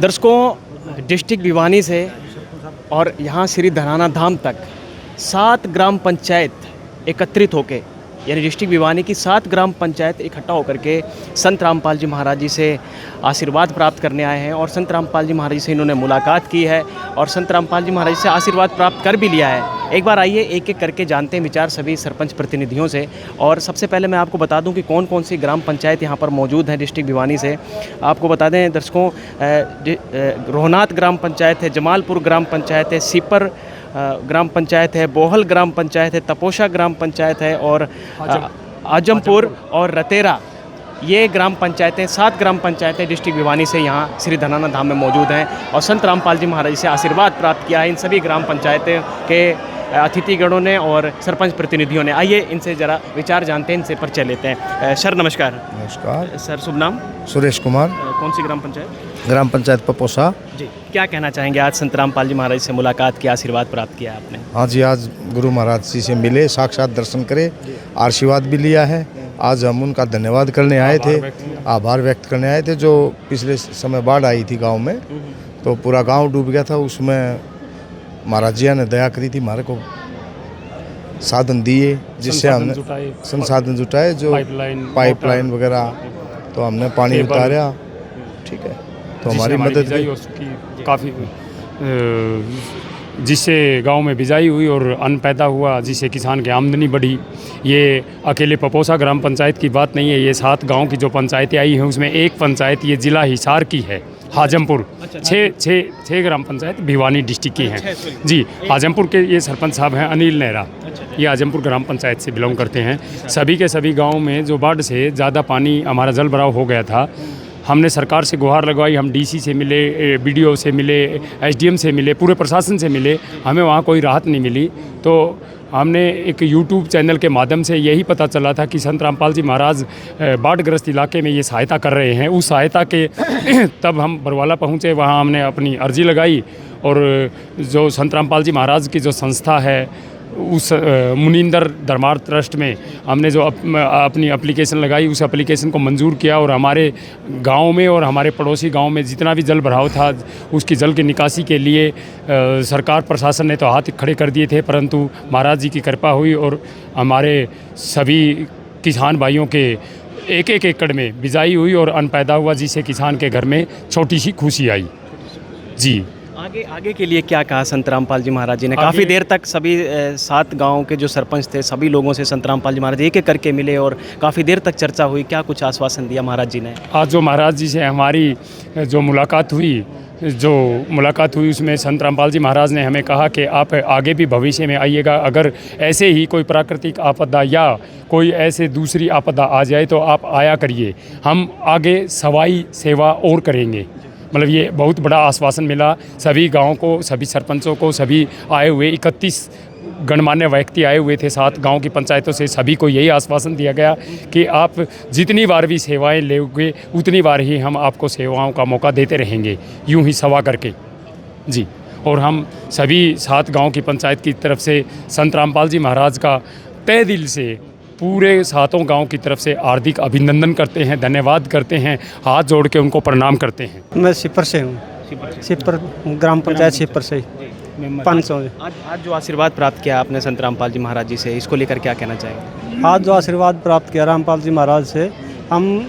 दर्शकों, डिस्ट्रिक्ट भिवानी से और यहाँ श्री धनाना धाम तक 7 ग्राम पंचायत एकत्रित होके, यानी डिस्ट्रिक्ट भिवानी की 7 ग्राम पंचायत इकट्ठा होकर के संत रामपाल जी महाराज जी से आशीर्वाद प्राप्त करने आए हैं और संत रामपाल जी महाराज जी से इन्होंने मुलाकात की है और संत रामपाल जी महाराज जी से आशीर्वाद प्राप्त कर भी लिया है। एक बार आइए एक एक करके जानते हैं विचार सभी सरपंच प्रतिनिधियों से। और सबसे पहले मैं आपको बता दूं कि कौन कौन सी ग्राम पंचायत यहाँ पर मौजूद हैं डिस्ट्रिक्ट भिवानी से। आपको बता दें दर्शकों, रोहनाथ ग्राम पंचायत है, जमालपुर ग्राम पंचायत है, सीपर ग्राम पंचायत है, बोहल ग्राम पंचायत है, तपोशा ग्राम पंचायत है और आजमपुर और रतेरा, ये ग्राम पंचायतें 7 ग्राम पंचायतें डिस्ट्रिक्ट भिवानी से यहाँ श्री धनाना धाम में मौजूद हैं और संत रामपाल जी महाराज से आशीर्वाद प्राप्त किया है इन सभी ग्राम पंचायतें के अतिथिगणों ने और सरपंच प्रतिनिधियों ने। आइए इनसे ज़रा विचार जानते हैं, इनसे परिचय लेते हैं। सर नमस्कार। नमस्कार सर, शुभ नाम? सुरेश कुमार। कौन सी ग्राम पंचायत? ग्राम पंचायत पपोसा जी। क्या कहना चाहेंगे, आज संत रामपाल जी महाराज से मुलाकात की, आशीर्वाद प्राप्त किया आपने? हाँ जी, आज गुरु महाराज जी से मिले, साक्षात दर्शन करे, आशीर्वाद भी लिया है। आज हम उनका धन्यवाद करने आए थे, आभार व्यक्त करने आए थे। जो पिछले समय बाढ़ आई थी गांव में, तो पूरा गांव डूब गया था, उसमें महाराज जी ने दया करी थी, हमारे को साधन दिए, जिससे हमने संसाधन जुटाए, जो पाइपलाइन वगैरह, तो हमने पानी उतारा। ठीक है, तो हमारी मदद की काफ़ी, जिससे गांव में बिजाई हुई और अन्न पैदा हुआ, जिससे किसान की आमदनी बढ़ी। ये अकेले पपोसा ग्राम पंचायत की बात नहीं है, ये 7 गांव की जो पंचायतें आई हैं उसमें एक पंचायत ये जिला हिसार की है, हाजमपुर। 6 ग्राम पंचायत भिवानी डिस्ट्रिक्ट की हैं जी। हाजमपुर के ये सरपंच साहब हैं अनिल नेहरा, ये हाजमपुर ग्राम पंचायत से बिलोंग करते हैं। सभी के सभी गाँव में जो बाढ़ से ज़्यादा पानी हमारा जल भराव हो गया था, हमने सरकार से गुहार लगवाई, हम डीसी से मिले, बीडीओ से मिले, एसडीएम से मिले, पूरे प्रशासन से मिले, हमें वहाँ कोई राहत नहीं मिली। तो हमने एक यूट्यूब चैनल के माध्यम से यही पता चला था कि संत रामपाल जी महाराज बाढ़ग्रस्त इलाके में ये सहायता कर रहे हैं। उस सहायता के तब हम बरवाला पहुँचे, वहाँ हमने अपनी अर्जी लगाई और जो संत रामपाल जी महाराज की जो संस्था है उस मुनिंदर धर्मार्थ ट्रस्ट में हमने जो अपनी एप्लीकेशन लगाई, उस एप्लीकेशन को मंजूर किया और हमारे गांव में और हमारे पड़ोसी गांव में जितना भी जल भराव था उसकी जल की निकासी के लिए सरकार प्रशासन ने तो हाथ खड़े कर दिए थे, परंतु महाराज जी की कृपा हुई और हमारे सभी किसान भाइयों के 1-1 एकड़ में बिजाई हुई और अन्न पैदा हुआ, जिससे किसान के घर में छोटी सी खुशी आई जी। आगे के लिए क्या कहा संत रामपाल जी महाराज जी ने? काफ़ी देर तक सभी 7 गांव के जो सरपंच थे सभी लोगों से संत रामपाल जी महाराज एक एक करके मिले और काफ़ी देर तक चर्चा हुई। क्या कुछ आश्वासन दिया महाराज जी ने? आज जो महाराज जी से हमारी जो मुलाकात हुई उसमें संत रामपाल जी महाराज ने हमें कहा कि आप आगे भी भविष्य में आइएगा, अगर ऐसे ही कोई प्राकृतिक आपदा या कोई ऐसे दूसरी आपदा आ जाए तो आप आया करिए, हम आगे सवाई सेवा और करेंगे। मतलब ये बहुत बड़ा आश्वासन मिला सभी गाँव को, सभी सरपंचों को, सभी आए हुए 31 गणमान्य व्यक्ति आए हुए थे 7 गांव की पंचायतों से, सभी को यही आश्वासन दिया गया कि आप जितनी बार भी सेवाएं लेंगे उतनी बार ही हम आपको सेवाओं का मौका देते रहेंगे, यूं ही सवा करके जी। और हम सभी 7 गांव की पंचायत की तरफ से संत रामपाल जी महाराज का तहे दिल से पूरे 7 गांव की तरफ से हार्दिक अभिनंदन करते हैं, धन्यवाद करते हैं, हाथ जोड़ के उनको प्रणाम करते हैं। मैं सिपर से हूँ, सिपर ग्राम पंचायत सिपर से 500। आज जो आशीर्वाद प्राप्त किया आपने संत रामपाल जी महाराज जी से, इसको लेकर क्या कहना चाहेंगे? आज जो आशीर्वाद प्राप्त किया रामपाल जी महाराज से, हम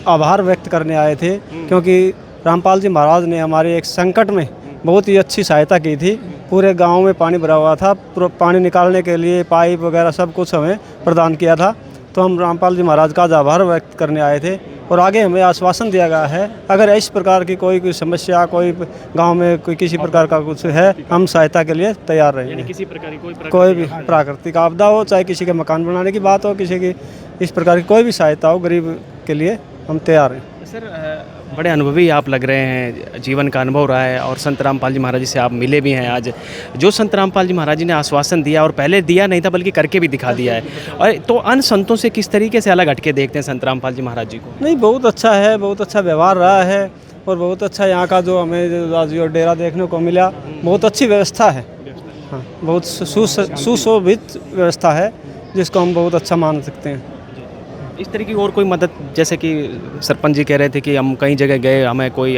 आभार व्यक्त करने आए थे, क्योंकि रामपाल जी महाराज ने हमारे एक संकट में बहुत ही अच्छी सहायता की थी। पूरे गांव में पानी भरा हुआ था, पानी निकालने के लिए पाइप वगैरह सब कुछ हमें प्रदान किया था। तो हम रामपाल जी महाराज का आभार व्यक्त करने आए थे और आगे हमें आश्वासन दिया गया है, अगर इस प्रकार की कोई समस्या, कोई गांव में कोई किसी प्रकार का कुछ है, हम सहायता के लिए तैयार रहेंगे। किसी प्रकार की कोई भी प्राकृतिक आपदा हो, चाहे किसी के मकान बनाने की बात हो, किसी की इस प्रकार की कोई भी सहायता हो, गरीब के लिए हम तैयार हैं। सर, बड़े अनुभवी आप लग रहे हैं, जीवन का अनुभव रहा है और संत रामपाल जी महाराज जी से आप मिले भी हैं। आज जो संत रामपाल जी महाराज जी ने आश्वासन दिया और पहले दिया नहीं था बल्कि करके भी दिखा दिया है, और तो अन्य संतों से किस तरीके से अलग हटके देखते हैं संत रामपाल जी महाराज जी को? नहीं, बहुत अच्छा है, बहुत अच्छा व्यवहार रहा है और बहुत अच्छा यहाँ का जो हमें जो डेरा देखने को मिला, बहुत अच्छी व्यवस्था है। हाँ, बहुत सुशोभित व्यवस्था है, जिसको हम बहुत अच्छा मान सकते हैं। इस तरह की और कोई मदद, जैसे कि सरपंच जी कह रहे थे कि हम कई जगह गए, हमें कोई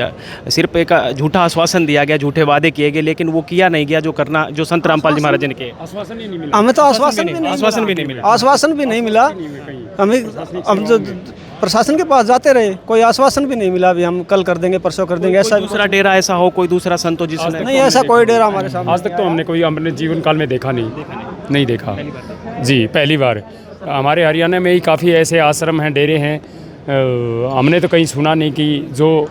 सिर्फ एक झूठा आश्वासन दिया गया, झूठे वादे किए गए, लेकिन वो किया नहीं गया जो करना, जो संत रामपाल जी महाराज ने किए। आश्वासन ही नहीं मिला, हमें तो आश्वासन भी नहीं मिला, आश्वासन भी नहीं मिला हमें। हम जो प्रशासन के पास जाते रहे, कोई आश्वासन भी नहीं मिला, अभी हम कल कर देंगे, परसों कर देंगे, ऐसा दूसरा डेरा ऐसा हो, कोई दूसरा संत हो जिसने नहीं, ऐसा कोई डेरा हमारे सामने आज तक तो हमने कोई अपने जीवन काल में देखा नहीं देखा जी, पहली बार। हमारे हरियाणा में ही काफ़ी ऐसे आश्रम हैं, डेरे हैं, हमने तो कहीं सुना नहीं कि जो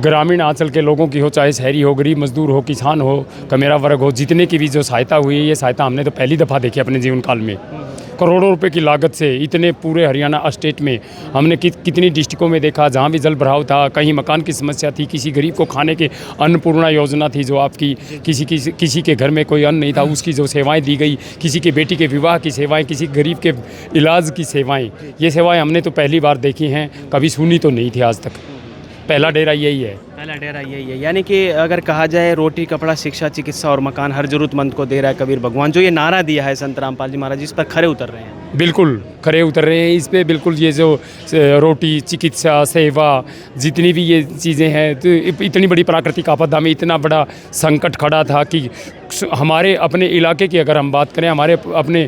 ग्रामीण आंचल के लोगों की हो, चाहे शहरी हो, गरीब मजदूर हो, किसान हो, कमेरा वर्ग हो, जितने की भी जो सहायता हुई है, ये सहायता हमने तो पहली दफ़ा देखी अपने जीवन काल में। करोड़ों रुपए की लागत से इतने पूरे हरियाणा स्टेट में हमने कितनी डिस्ट्रिक्टों में देखा, जहाँ भी जल भराव था, कहीं मकान की समस्या थी, किसी गरीब को खाने के अन्नपूर्णा योजना थी जो आपकी, किसी के घर में कोई अन्न नहीं था, उसकी जो सेवाएं दी गई, किसी के बेटी के विवाह की सेवाएं, किसी गरीब के इलाज की सेवाएं, ये सेवाएं हमने तो पहली बार देखी हैं, कभी सुनी तो नहीं थी आज तक। पहला डेरा यही है, पहला डेरा यही है। यानी कि अगर कहा जाए रोटी, कपड़ा, शिक्षा, चिकित्सा और मकान हर जरूरतमंद को दे रहा है कबीर भगवान, जो ये नारा दिया है संत रामपाल जी महाराज, इस पर खरे उतर रहे हैं। बिल्कुल खरे उतर रहे हैं इस पे, बिल्कुल। ये जो रोटी, चिकित्सा, सेवा, जितनी भी ये चीज़ें हैं, तो इतनी बड़ी प्राकृतिक आपदा में इतना बड़ा संकट खड़ा था कि हमारे अपने इलाके की अगर हम बात करें, हमारे अपने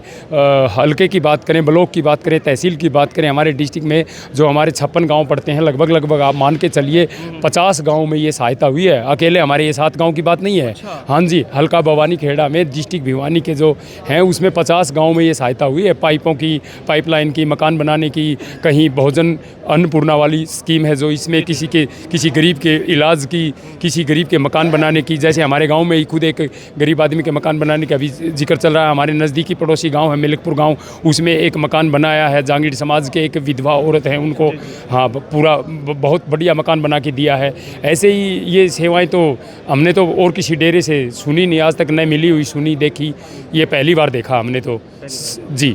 हलके की बात करें, ब्लॉक की बात करें, तहसील की बात करें, हमारे डिस्ट्रिक्ट में जो हमारे 56 गांव पड़ते हैं, लगभग आप मान के चलिए 50 गांव में ये सहायता हुई है। अकेले हमारे ये 7 गांव की बात नहीं है। हाँ जी, हल्का भवानी खेड़ा में, डिस्ट्रिक्ट भिवानी के जो हैं, उसमें 50 गाँव में ये सहायता हुई है, पाइपों की, पाइपलाइन की, मकान बनाने की, कहीं भोजन अन्नपूर्णा वाली स्कीम है जो इसमें किसी गरीब के इलाज की, किसी गरीब के मकान बनाने की। जैसे हमारे गांव में ही खुद एक गरीब आदमी के मकान बनाने का अभी जिक्र चल रहा है। हमारे नज़दीकी पड़ोसी गांव है मिल्कपुर गांव, उसमें एक मकान बनाया है, जांगीर समाज के एक विधवा औरत है, उनको हाँ पूरा बहुत बढ़िया मकान बना के दिया है। ऐसे ही ये सेवाएँ तो हमने तो और किसी डेरे से सुनी नहीं आज तक, न मिली हुई सुनी देखी, ये पहली बार देखा हमने तो जी।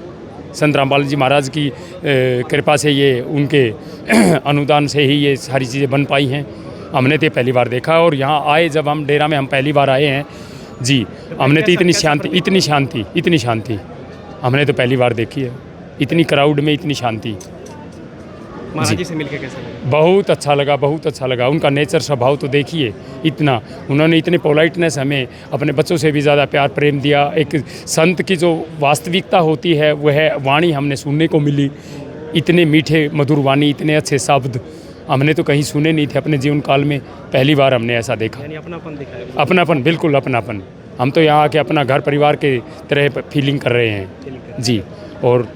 संत रामपाल जी महाराज की कृपा से, ये उनके अनुदान से ही ये सारी चीज़ें बन पाई हैं। हमने तो पहली बार देखा, और यहाँ आए जब हम डेरा में हम पहली बार आए हैं जी, हमने तो इतनी शांति हमने तो पहली बार देखी है। इतनी क्राउड में इतनी शांति। महाराज जी से मिलकर कैसा लगा? बहुत अच्छा लगा। उनका नेचर, स्वभाव तो देखिए, इतना उन्होंने इतने पोलाइटनेस हमें अपने बच्चों से भी ज़्यादा प्यार प्रेम दिया। एक संत की जो वास्तविकता होती है वह वाणी हमने सुनने को मिली। इतने मीठे मधुर वाणी, इतने अच्छे शब्द हमने तो कहीं सुने नहीं थे अपने जीवन काल में, पहली बार हमने ऐसा देखा। यानी अपनापन दिखा है। अपनापन, बिल्कुल अपनापन। हम तो यहाँ आके अपना घर परिवार के तरह फीलिंग कर रहे हैं जी। और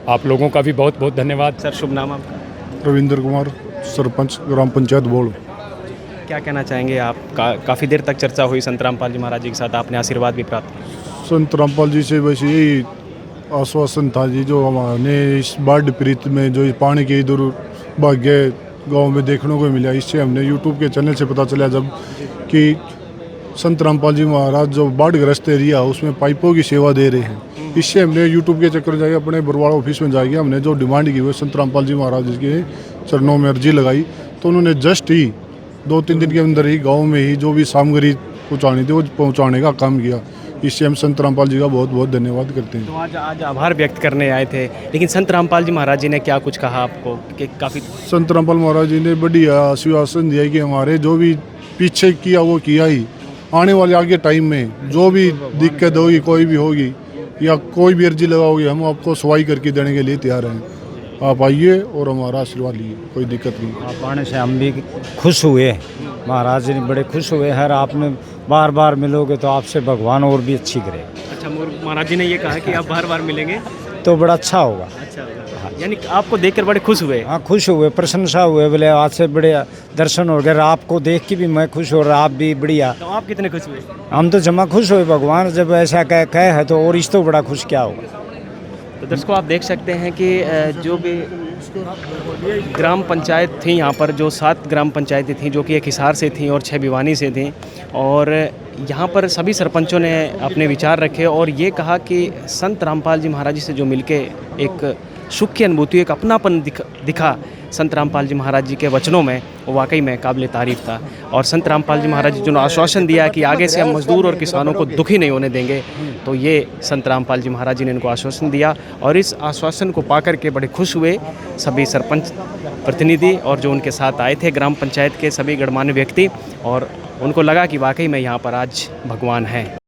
आप लोगों का भी बहुत बहुत धन्यवाद। सर, शुभ नाम आपका? रविंद्र कुमार, सरपंच ग्राम पंचायत बोल। क्या कहना चाहेंगे आप? काफ़ी देर तक चर्चा हुई संत रामपाल जी महाराज जी के साथ, आपने आशीर्वाद भी प्राप्त किया। संत रामपाल जी से बस यही आश्वासन था जी, जो हमने इस बाढ़ पीड़ित में जो पानी के दुर्भाग्य गांव में देखने को मिला, इससे हमने यूट्यूब के चैनल से पता चला जब कि संत रामपाल जी महाराज जो बाढ़ग्रस्त एरिया उसमें पाइपों की सेवा दे रहे हैं। इससे हमने यूट्यूब के चक्कर जाके अपने बरवाड़ा ऑफिस में जाके हमने जो डिमांड की हुई संत रामपाल जी महाराज के चरणों में अर्जी लगाई, तो उन्होंने जस्ट ही 2-3 दिन के अंदर ही गाँव में ही जो भी सामग्री पहुँचानी थी वो पहुँचाने का काम किया। इससे हम संत रामपाल जी का बहुत बहुत धन्यवाद करते हैं। तो आज आभार व्यक्त करने आए थे, लेकिन संत रामपाल जी महाराज जी ने क्या कुछ कहा आपको कि काफ़ी? संत रामपाल महाराज जी ने बढ़िया आश्वासन दिया कि हमारे जो भी पीछे किया वो किया ही, आने वाले आगे टाइम में जो भी दिक्कत होगी, कोई भी होगी या कोई भी अर्जी लगाओगे, हम आपको सवाई करके देने के लिए तैयार हैं। आप आइए और हमारा आशीर्वाद लीजिए, कोई दिक्कत नहीं। आप आने से हम भी खुश हुए, महाराज जी बड़े खुश हुए हैं। आपने बार बार मिलोगे तो आपसे भगवान और भी अच्छी करे। अच्छा, महाराज जी ने ये कहा कि आप बार बार मिलेंगे तो बड़ा अच्छा होगा। अच्छा होगा। यानी आपको देखकर बड़े खुश हुए? हाँ, खुश हुए, प्रशंसा हुए, बोले आज से बड़े दर्शन हो गए। आपको देख के भी मैं खुश हो रहा, आप भी बढ़िया। तो आप कितने खुश हुए? हम तो जमा खुश हुए। भगवान जब ऐसा कह है तो और इस तो बड़ा खुश क्या होगा। तो दर्शकों, आप देख सकते हैं कि जो भी ग्राम पंचायत थी यहाँ पर, जो 7 ग्राम पंचायतें थीं, जो कि एक हिसार से थीं और 6 भिवानी से थीं, और यहाँ पर सभी सरपंचों ने अपने विचार रखे और ये कहा कि संत रामपाल जी महाराज जी से जो मिलके एक सुख की अनुभूति, एक अपनापन दिखा, संत रामपाल जी महाराज जी के वचनों में वो वाकई में काबिल तारीफ़ था। और संत रामपाल जी महाराज जी जो आश्वासन दिया कि आगे से हम मजदूर और किसानों को दुखी नहीं होने देंगे, तो ये संत रामपाल जी महाराज जी ने इनको आश्वासन दिया और इस आश्वासन को पा करके बड़े खुश हुए सभी सरपंच प्रतिनिधि और जो उनके साथ आए थे ग्राम पंचायत के सभी गणमान्य व्यक्ति, और उनको लगा कि वाकई में यहाँ पर आज भगवान हैं।